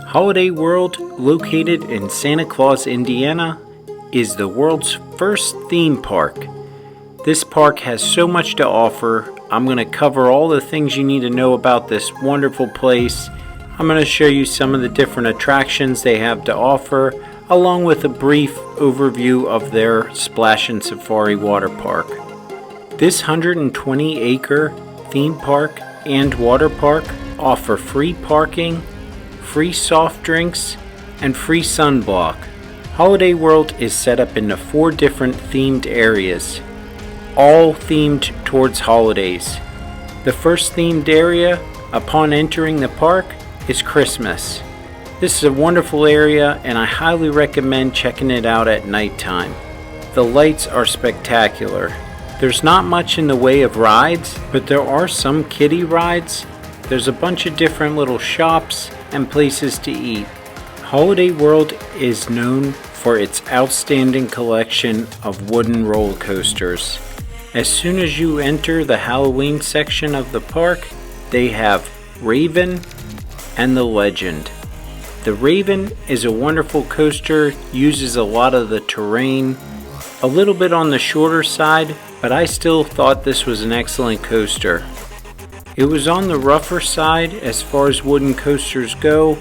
Hoilday World, located in Santa Claus, Indiana, is the world's first theme park. This park has so much to offer. I'm going to cover all the things you need to know about this wonderful place. I'm going to show you some of the different attractions they have to offer, along with a brief overview of their Splash and Safari water park. This 120-acre theme park and water park offer free parking, free soft drinks, and free sunblock. Hoilday World is set up into 4 different themed areas, all themed towards holidays. The first themed area, upon entering the park, is Christmas. This is a wonderful area and I highly recommend checking it out at nighttime. The lights are spectacular. There's not much in the way of rides, but there are some kiddie rides. There's a bunch of different little shops and places to eat. Hoilday World is known for its outstanding collection of wooden roller coasters. As soon as you enter the Halloween section of the park, they have Raven and the Legend. The Raven is a wonderful coaster, uses a lot of the terrain, a little bit on the shorter side, but I still thought this was an excellent coaster. It was on the rougher side as far as wooden coasters go,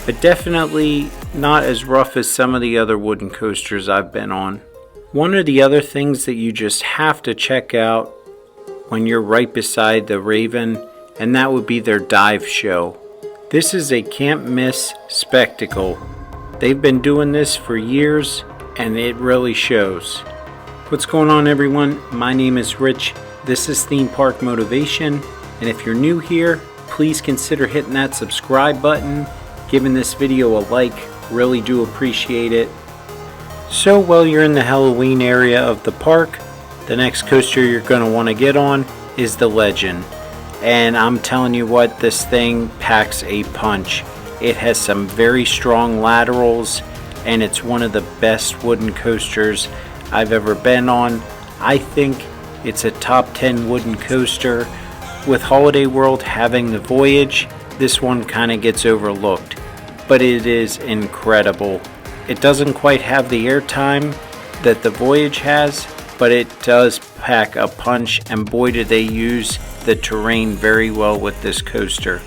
but definitely not as rough as some of the other wooden coasters I've been on. One of the other things that you just have to check out when you're right beside the Raven, and that would be their dive show. This is a can't miss spectacle. They've been doing this for years and it really shows. What's going on, everyone? My name is Rich. This is Theme Park Motivation. And if you're new here, please consider hitting that subscribe button, giving this video a like, really do appreciate it. So while you're in the Halloween area of the park, the next coaster you're going to want to get on is the Legend. And I'm telling you what, this thing packs a punch. It has some very strong laterals and it's one of the best wooden coasters I've ever been on. I think it's a top 10 wooden coaster. With Hoilday World having the Voyage, this one kind of gets overlooked, but it is incredible. It doesn't quite have the airtime that the Voyage has, but it does pack a punch, and boy do they use the terrain very well with this coaster.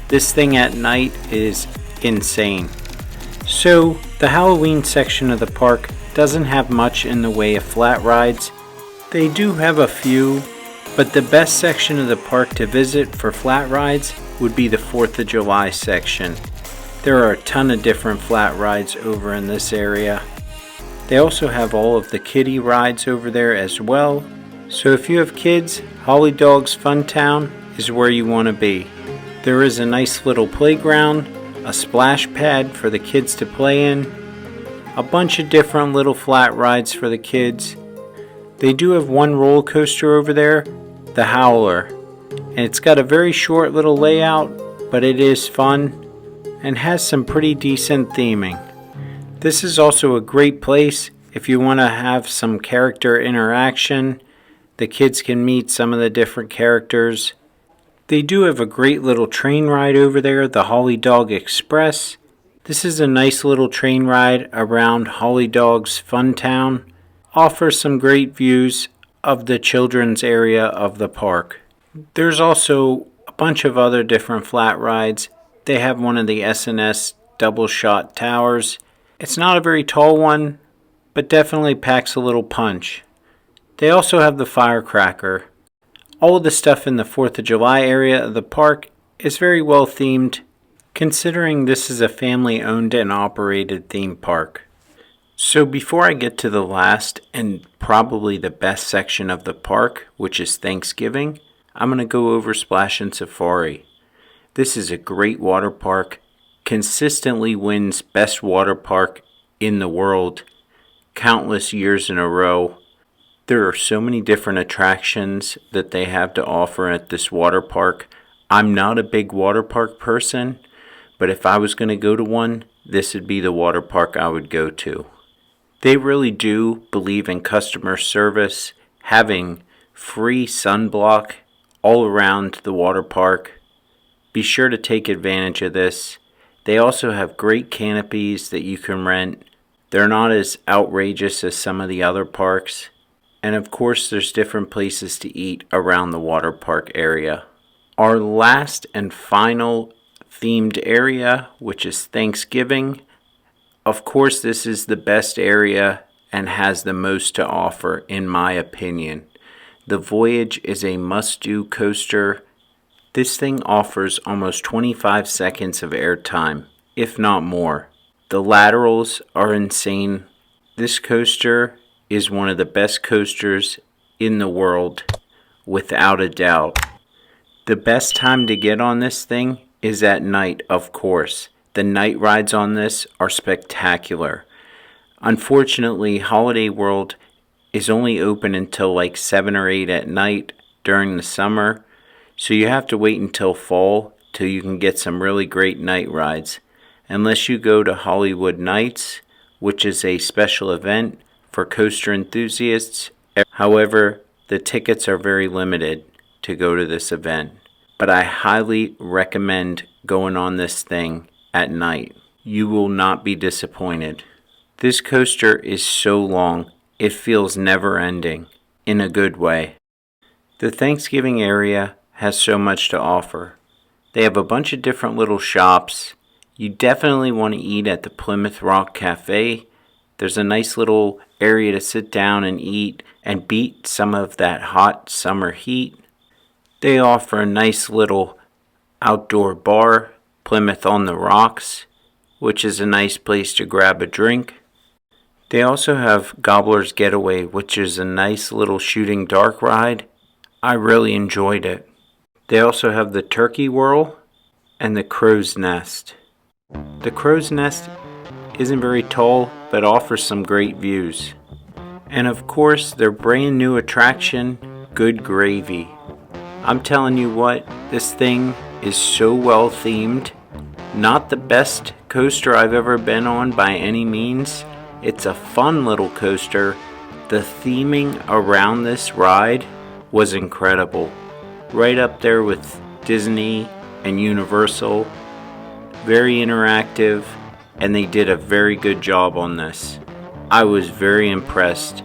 This thing at night is insane. So the Halloween section of the park doesn't have much in the way of flat rides. They do have a few, but the best section of the park to visit for flat rides would be the 4th of July section. There are a ton of different flat rides over in this area. They also have all of the kiddie rides over there as well. So if you have kids, Holly Dog's Fun Town is where you want to be. There is a nice little playground, a splash pad for the kids to play in, a bunch of different little flat rides for the kids. They do have one roller coaster over there, the Howler, and it's got a very short little layout, but it is fun and has some pretty decent theming. This is also a great place if you want to have some character interaction. The kids can meet some of the different characters. They do have a great little train ride over there, the Holly Dog Express. This is a nice little train ride around Holly Dog's Fun Town. Offers some great views of the children's area of the park. There's also a bunch of other different flat rides. They have one of the S&S double shot towers. It's not a very tall one, but definitely packs a little punch. They also have the firecracker. All of the stuff in the 4th of July area of the park is very well themed, considering this is a family owned and operated theme park. So before I get to the last and probably the best section of the park, which is Thanksgiving, I'm going to go over Splash and Safari. This is a great water park, consistently wins best water park in the world countless years in a row. There are so many different attractions that they have to offer at this water park. I'm not a big water park person, but if I was going to go to one, this would be the water park I would go to. They really do believe in customer service, having free sunblock all around the water park. Be sure to take advantage of this. They also have great canopies that you can rent. They're not as outrageous as some of the other parks. And of course, there's different places to eat around the water park area. Our last and final themed area, which is Thanksgiving. Of course, this is the best area and has the most to offer, in my opinion. The Voyage is a must-do coaster. This thing offers almost 25 seconds of airtime, if not more. The laterals are insane. This coaster is one of the best coasters in the world, without a doubt. The best time to get on this thing is at night, of course. The night rides on this are spectacular. Unfortunately, Holiday World is only open until like 7 or 8 at night during the summer, so you have to wait until fall till you can get some really great night rides. Unless you go to Hollywood Nights, which is a special event for coaster enthusiasts. However, the tickets are very limited to go to this event. But I highly recommend going on this thing at night. You will not be disappointed. This coaster is so long, it feels never ending, in a good way. The Thanksgiving area has so much to offer. They have a bunch of different little shops. You definitely want to eat at the Plymouth Rock Cafe. There's a nice little area to sit down and eat and beat some of that hot summer heat. They offer a nice little outdoor bar, Plymouth on the Rocks, which is a nice place to grab a drink. They also have Gobbler's Getaway, which is a nice little shooting dark ride. I really enjoyed it. They also have the Turkey Whirl and the Crow's Nest. The Crow's Nest isn't very tall, but offers some great views. And of course, their brand new attraction, Good Gravy. I'm telling you what, this thing is so well themed. Not the best coaster I've ever been on by any means. It's a fun little coaster. The theming around this ride was incredible. Right up there with Disney and Universal. Very interactive, and they did a very good job on this. I was very impressed.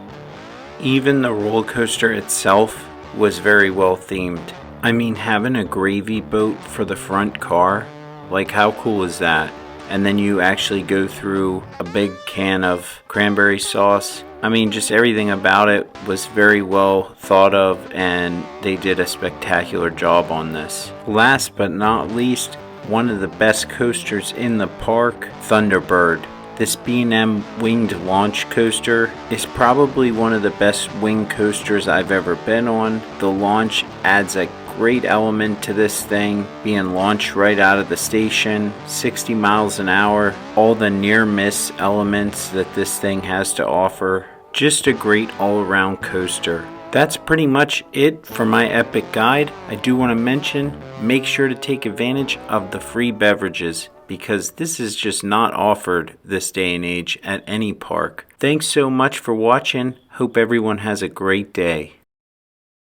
Even the roller coaster itself was very well themed. I mean, having a gravy boat for the front car, like how cool is that? And then you actually go through a big can of cranberry sauce. I mean, just everything about it was very well thought of, and they did a spectacular job on this. Last but not least, one of the best coasters in the park, Thunderbird. This B&M winged launch coaster is probably one of the best wing coasters I've ever been on. The launch adds a great element to this thing, being launched right out of the station, 60 miles an hour, all the near miss elements that this thing has to offer. Just a great all-around coaster. That's pretty much it for my epic guide. I do want to mention, make sure to take advantage of the free beverages, because this is just not offered this day and age at any park. Thanks so much for watching. Hope everyone has a great day.